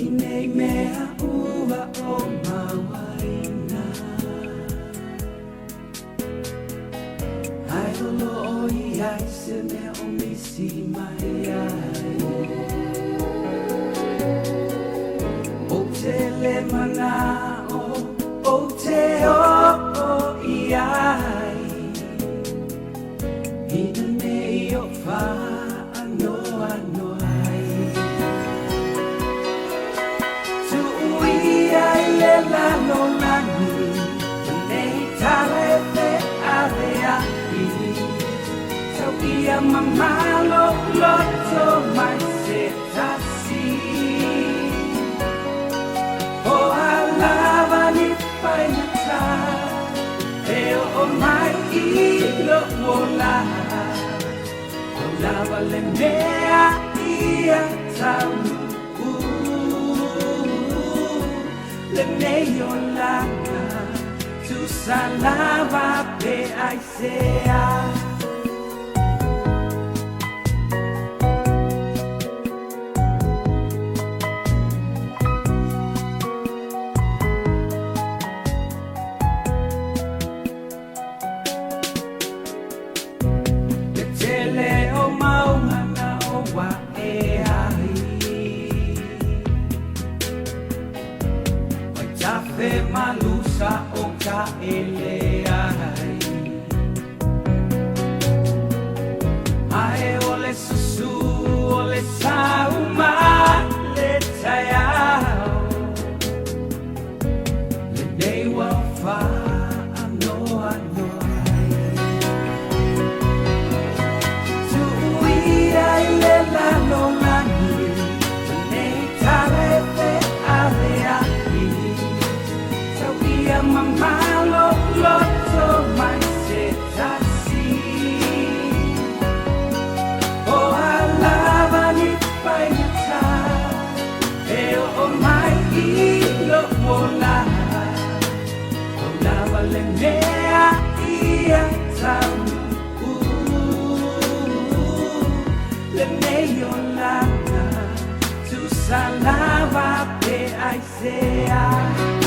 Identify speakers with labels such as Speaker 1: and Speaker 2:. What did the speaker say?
Speaker 1: Nei mea ua o mawaina Ai olo o iai se mea o misi mai ai O te le mana o te o iai Ina nei o wha ano ano la no lani nei tale te area I Tau ia mamalo loto mai se tasi O alava ni pai na ta E o mai I lo wola O lava le mea ia tau Le meglio lana tu salava pe aisea Le tele o maungana o wa e ai Tafe malusa o ka ele ai Ae ole susu ole sauma le taiao Le nei wa fa ano ano Tu ia le la no lani Nei tale te avea Mamalo loto mai se tasi O alava ni pai ta E o mai I lo wola O lava le mea ia tau Le meglio lana Tu salava pe aisea